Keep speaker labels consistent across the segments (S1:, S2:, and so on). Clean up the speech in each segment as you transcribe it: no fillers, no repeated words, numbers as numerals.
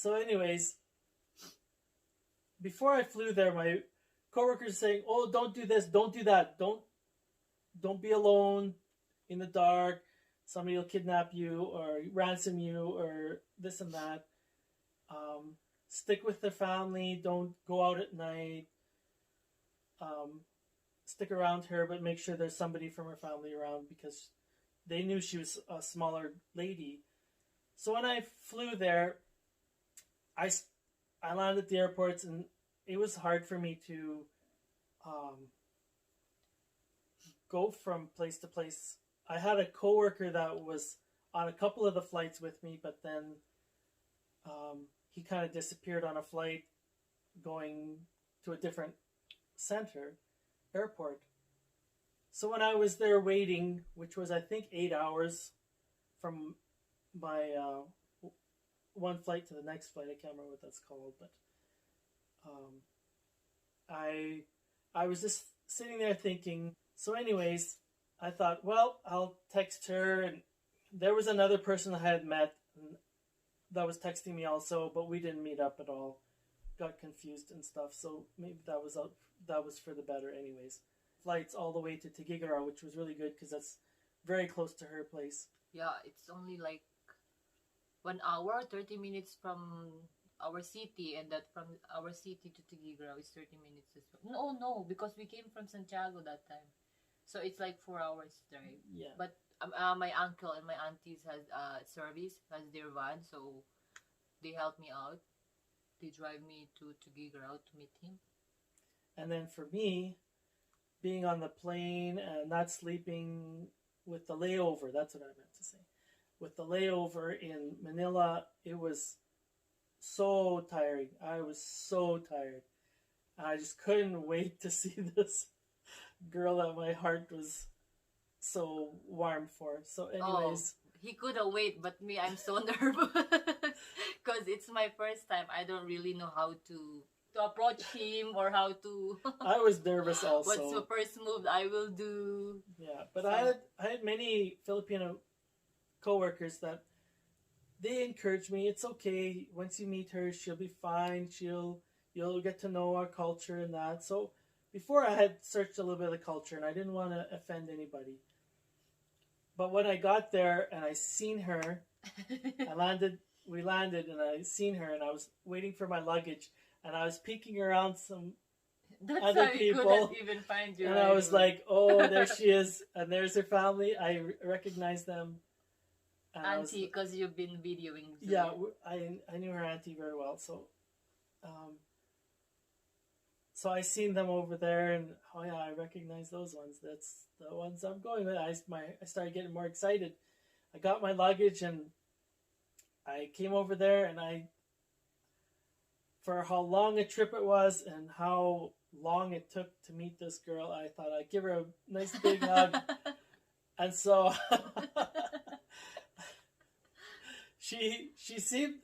S1: So anyways, before I flew there, my coworkers saying, "Oh, don't do this, don't do that, don't be alone in the dark. Somebody will kidnap you or ransom you or this and that. Stick with the family. Don't go out at night. Stick around her, but make sure there's somebody from her family around because they knew she was a smaller lady." So when I flew there, I landed at the airports, and it was hard for me to go from place to place. I had a coworker that was on a couple of the flights with me, but then he kind of disappeared on a flight going to a different airport. So when I was there waiting, which was I think 8 hours from my one flight to the next flight, I can't remember what that's called, but I was just sitting there thinking. So anyways, I thought, well, I'll text her, and there was another person I had met that was texting me also, but we didn't meet up at all. Got confused and stuff, so maybe that was for the better anyways. Flights all the way to Tagigaraw, which was really good because that's very close to her place.
S2: Yeah, it's only like 1 hour, 30 minutes from our city, and that from our city to Tagigaraw is 30 minutes as well. No, because we came from Santiago that time. So it's like 4 hours drive.
S1: Yeah.
S2: But my uncle and my aunties has service, has their van, so they help me out. They drive me to Tagigaraw to meet him.
S1: And then for me, being on the plane and not sleeping with the layover, that's what I meant to say. With the layover in Manila, it was so tiring. I was so tired. I just couldn't wait to see this girl that my heart was so warm for. So anyways.
S2: He couldn't wait, but me, I'm so nervous. Because it's my first time. I don't really know how to approach him or how to...
S1: I was nervous also.
S2: What's the first move I will do?
S1: Yeah, but so, I had many Filipino co-workers that they encouraged me. It's okay. Once you meet her, she'll be fine. You'll get to know our culture and that. So before I had searched a little bit of the culture, and I didn't want to offend anybody. But when I got there and I seen her, we landed and I seen her, and I was waiting for my luggage, and I was peeking around some other people.
S2: Couldn't even find you.
S1: And I was like, oh, there she is, and there's her family. I recognized them.
S2: Auntie, because you've been videoing. So.
S1: Yeah, I knew her auntie very well, so I seen them over there, and oh yeah, I recognize those ones. That's the ones I'm going with. I started getting more excited. I got my luggage and I came over there, and for how long a trip it was and how long it took to meet this girl, I thought I'd give her a nice big hug. And so she seemed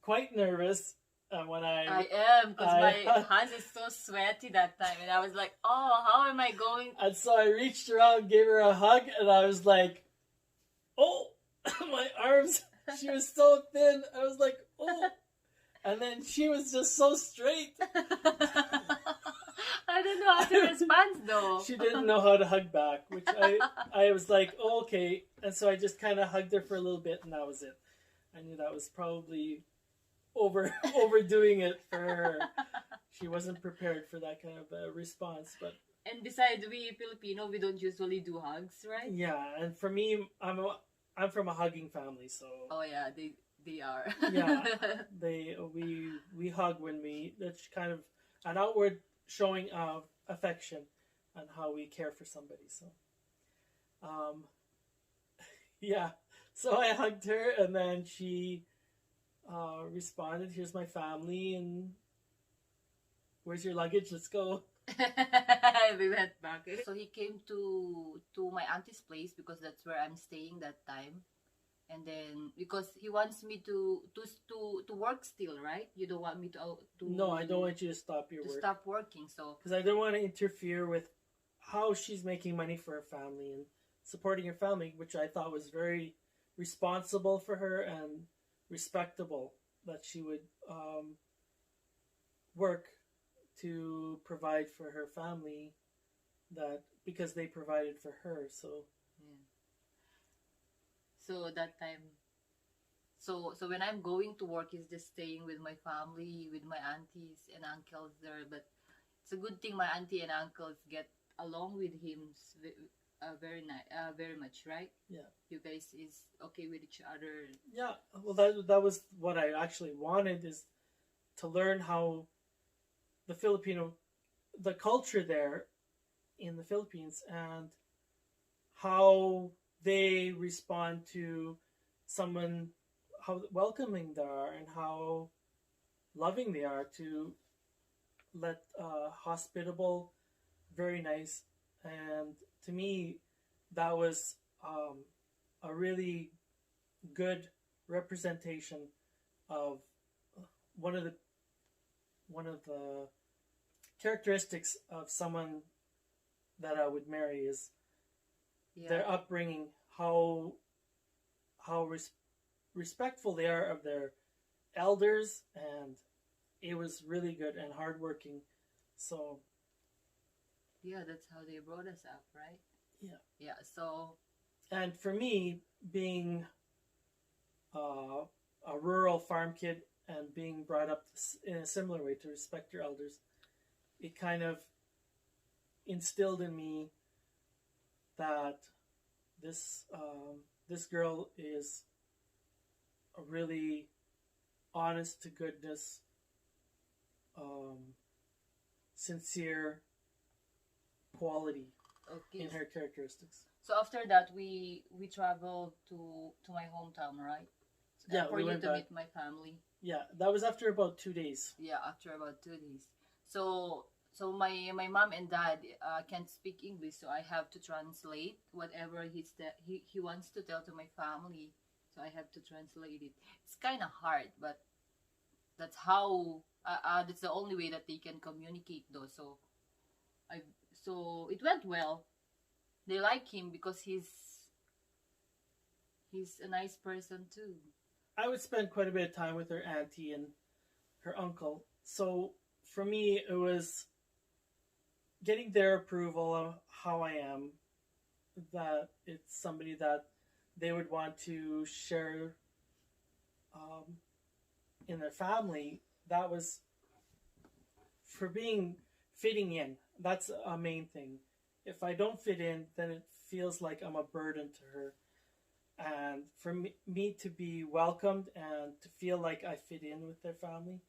S1: quite nervous. When I
S2: am, because my hands is so sweaty that time, and I was like, oh, how am I going?
S1: And so I reached around, gave her a hug, and I was like, oh, my arms, she was so thin. I was like, oh. And then she was just so straight.
S2: I didn't know how to respond though.
S1: She didn't know how to hug back, which I was like, oh, okay. And so I just kind of hugged her for a little bit, and that was it. I knew that was probably overdoing it for her. She wasn't prepared for that kind of response. But
S2: and besides, we Filipino, we don't usually do hugs, right?
S1: Yeah, and for me, I'm from a hugging family, so.
S2: Oh yeah, they are.
S1: Yeah, we hug when that's kind of an outward showing of affection and how we care for somebody. So, yeah, so I hugged her, and then she responded, "Here's my family, and where's your luggage? Let's go."
S2: We went back. So he came to my auntie's place because that's where I'm staying that time. And then because he wants me to work still, right? You don't want me to
S1: No, I don't want you to stop your work.
S2: Stop working, so
S1: because I don't want to interfere with how she's making money for her family and supporting her family, which I thought was very responsible for her and respectable that she would work to provide for her family, that because they provided for her. So
S2: Yeah. So that time, so when I'm going to work, he's just staying with my family, with my aunties and uncles there. But it's a good thing my auntie and uncles get along with him very very much, right?
S1: yeah,
S2: You guys is okay with each other.
S1: yeah. Well, that was what I actually wanted, is to learn how the Filipino, the culture there in the Philippines, and how they respond to someone, how welcoming they are, and how loving they are, to let hospitable, very nice. And to me, that was a really good representation of one of the one of the characteristics of someone that I would marry, is
S2: Yeah.
S1: their upbringing, how respectful they are of their elders, and it was really good and hardworking. So
S2: Yeah, that's how they brought us up, right?
S1: yeah,
S2: Yeah. So
S1: and for me, being uh, a rural farm kid and being brought up in a similar way to respect your elders, it kind of instilled in me that this girl is a really honest to goodness, um, sincere quality
S2: okay.
S1: in her characteristics.
S2: So after that, we traveled to my hometown, right?
S1: Yeah,
S2: For
S1: we
S2: you
S1: went
S2: to
S1: back.
S2: meet my family.
S1: Yeah, that was after about 2 days.
S2: Yeah, after about 2 days. So my mom and dad can't speak English, so I have to translate whatever he wants to tell to my family. So I have to translate it. It's kind of hard, but that's how that's the only way that they can communicate though. I so it went well. They like him because he's a nice person too.
S1: I would spend quite a bit of time with her auntie and her uncle. So for me, it was getting their approval of how I am, that it's somebody that they would want to share um, in their family. That was for being fitting in. That's a main thing. If I don't fit in, then it feels like I'm a burden to her. And for me to be welcomed and to feel like I fit in with their family,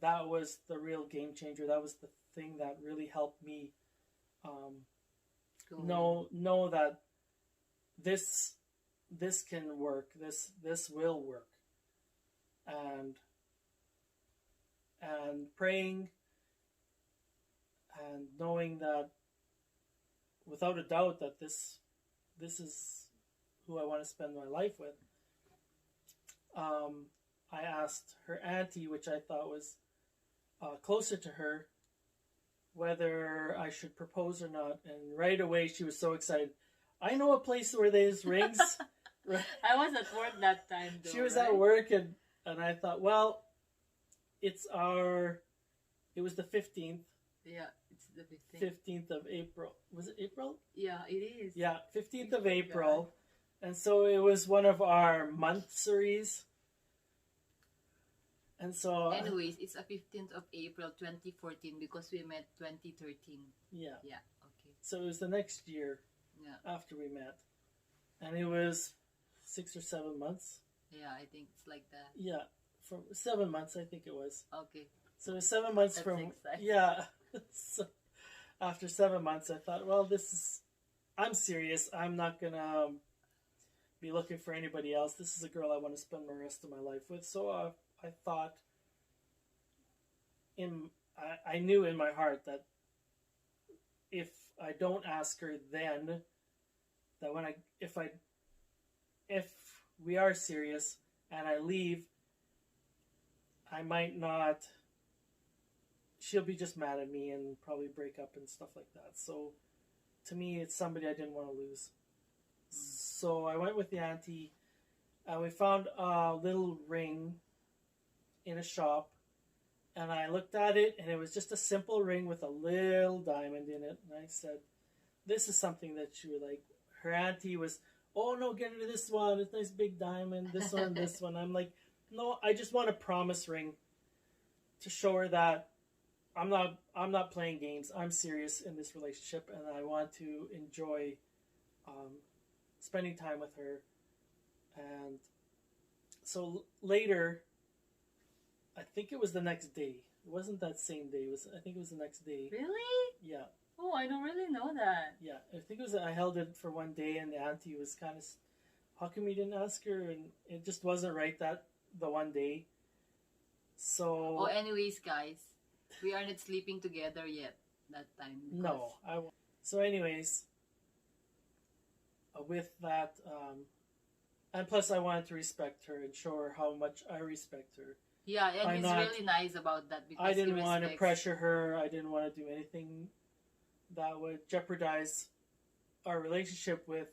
S1: that was the real game changer. That was the thing that really helped me um, know that this this can work. This will work. And praying and knowing that without a doubt that this is who I want to spend my life with. Um, I asked her auntie, which I thought was closer to her, whether I should propose or not, and right away she was so excited. I know a place where there's rings.
S2: I was at work that time though.
S1: She was
S2: right?
S1: at work, and I thought, well, it was the 15th.
S2: Yeah, it's the 15th.
S1: Of April. Was it April?
S2: Yeah, it is.
S1: Yeah, 15th of April. And so it was one of our monthsaries. And so
S2: anyways, it's a 15th of April 2014 because we met 2013.
S1: Yeah.
S2: Yeah, okay.
S1: So it was the next year after we met. And it was 6 or 7 months.
S2: Yeah, I think it's like that.
S1: Yeah, for 7 months I think it was.
S2: Okay.
S1: So it was 7 months
S2: That's
S1: from
S2: exciting.
S1: yeah. So after 7 months I thought, well, I'm serious. I'm not gonna be looking for anybody else. This is a girl I want to spend the rest of my life with. So I thought, I knew in my heart that if I don't ask her then, that if we are serious and I leave, I might not. She'll be just mad at me and probably break up and stuff like that. So to me, it's somebody I didn't want to lose. So I went with the auntie, and we found a little ring in a shop, and I looked at it, and it was just a simple ring with a little diamond in it. And I said, "This is something that she would like." Her auntie was, "Oh no, get her this one. It's a nice big diamond. This one, this one." I'm like, "No, I just want a promise ring to show her that I'm not playing games. I'm serious in this relationship, and I want to enjoy spending time with her." And so later, I think it was the next day. It wasn't that same day. I think it was the next day.
S2: Really?
S1: Yeah.
S2: Oh, I don't really know that.
S1: Yeah, I think it was. I held it for one day, and the auntie was kind of, "How come you didn't ask her?" And it just wasn't right that the one day. So.
S2: Oh, anyways, guys, we are not sleeping together yet that time.
S1: No, So, anyways, with that, and plus, I wanted to respect her and show her how much I respect her.
S2: Yeah, and he's really nice about that because
S1: I didn't want to pressure her. I didn't want to do anything that would jeopardize our relationship with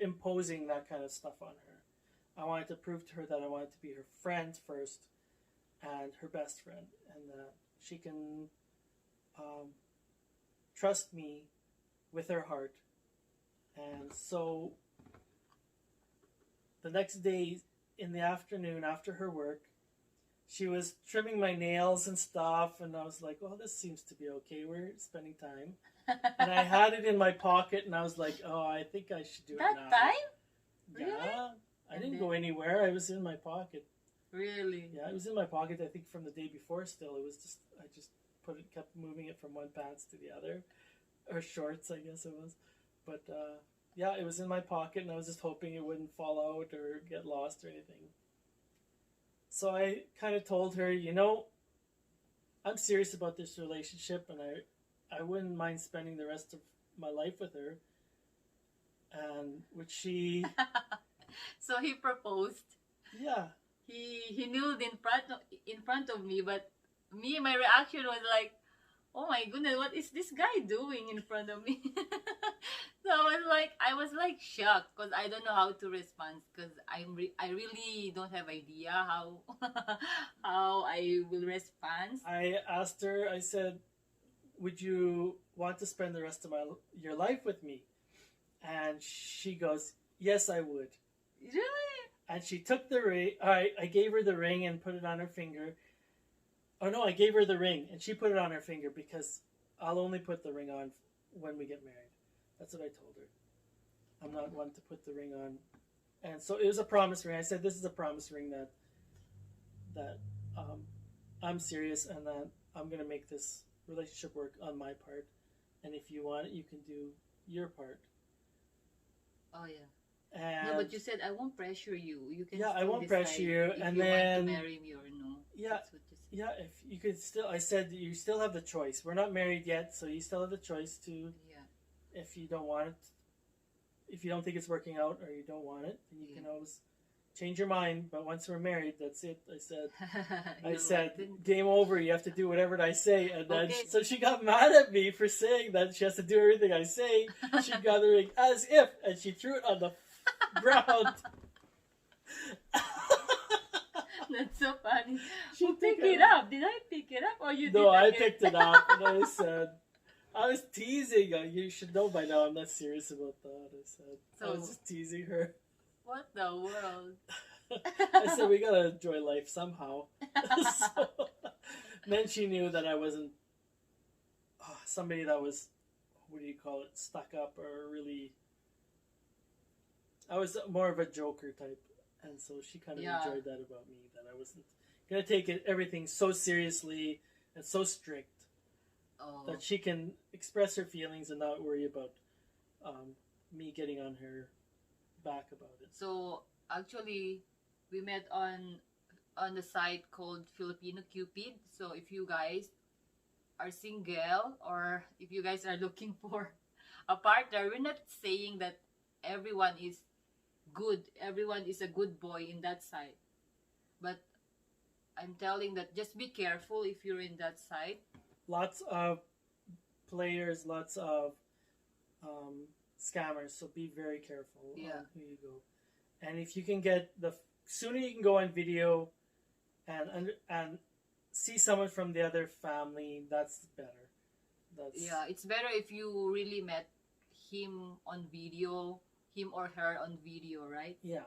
S1: imposing that kind of stuff on her. I wanted to prove to her that I wanted to be her friend first and her best friend, and that she can trust me with her heart. And so the next day in the afternoon after her work, she was trimming my nails and stuff, and I was like, "Oh, this seems to be okay. We're spending time." And I had it in my pocket, and I was like, "Oh, I think I should do it now."
S2: That time?
S1: Yeah.
S2: Really?
S1: I didn't go anywhere. I was in my pocket.
S2: Really?
S1: Yeah, it was in my pocket, I think, from the day before still. It was just, I just kept moving it from one pants to the other. Or shorts, I guess it was. But, yeah, it was in my pocket, and I was just hoping it wouldn't fall out or get lost or anything. So I kind of told her, I'm serious about this relationship, and I wouldn't mind spending the rest of my life with her. And which she...
S2: So he proposed.
S1: Yeah.
S2: He kneeled in front of me, but my reaction was like, "Oh my goodness, what is this guy doing in front of me?" So I was like shocked because I don't know how to respond because I really don't have idea how how I will respond.
S1: I asked her. I said, "Would you want to spend the rest of your life with me?" And she goes, "Yes, I would."
S2: Really?
S1: And she took the ring. I gave her the ring and put it on her finger. Oh no, I gave her the ring and she put it on her finger because I'll only put the ring on when we get married. That's what I told her. I'm not one to put the ring on. And so it was a promise ring. I said, "This is a promise ring that I'm serious and that I'm going to make this relationship work on my part. And if you want it, you can do your part."
S2: Oh yeah.
S1: And
S2: no, but you said I won't pressure you. You can.
S1: Yeah, I won't pressure you. And
S2: you
S1: then
S2: want to marry me or no.
S1: Yeah,
S2: that's what you said.
S1: yeah. If you could still, I said you still have the choice. We're not married yet, so you still have the choice to.
S2: Yeah.
S1: If you don't want it, if you don't think it's working out or you don't want it, then you can always change your mind. But once we're married, that's it. I said. I said, "Game over. You have to do whatever I say." And then, so she got mad at me for saying that she has to do everything I say. She got the ring as if, and she threw it on the ground.
S2: That's so funny. Who picked it up? Did I pick it up or you did?
S1: No, I picked it up and I said, I was teasing her. You should know by now I'm not serious about that. I said, I was just teasing her.
S2: What the world?
S1: I said, we gotta enjoy life somehow. So, then she knew that I wasn't somebody that was, what do you call it, stuck up or really... I was more of a joker type, and so she kind of enjoyed that about me, that I wasn't going to take everything so seriously and so strict that she can express her feelings and not worry about me getting on her back about it.
S2: So, actually, we met on the site called Filipino Cupid. So, if you guys are single or if you guys are looking for a partner, we're not saying that everyone is good, everyone is a good boy in that site, but I'm telling that just be careful if you're in that site. Lots
S1: of players, lots of scammers, so be very careful on who you go. And if you can get sooner you can go on video and see someone from the other family. That's better. That's
S2: Yeah, it's better if you really met him on video, him or her on video, right?
S1: yeah.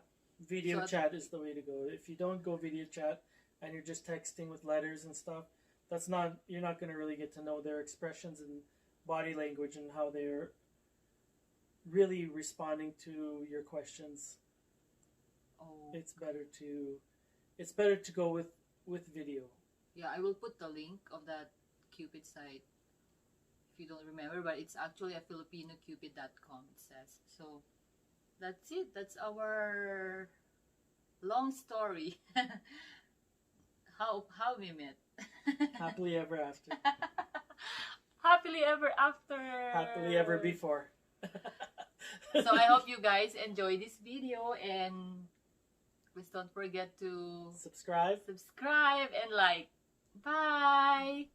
S1: Video
S2: So
S1: chat is the way to go. If you don't go video chat and you're just texting with letters and stuff, that's not you're not going to really get to know their expressions and body language and how they're really responding to your questions.
S2: oh,
S1: It's better to go with video.
S2: yeah, I will put the link of that Cupid site if you don't remember, but it's actually a filipinocupid.com, it says. So that's it. That's our long story. How we met.
S1: Happily ever after.
S2: Happily ever after.
S1: Happily ever before.
S2: So I hope you guys enjoy this video, and please don't forget to
S1: Subscribe.
S2: subscribe and like. Bye.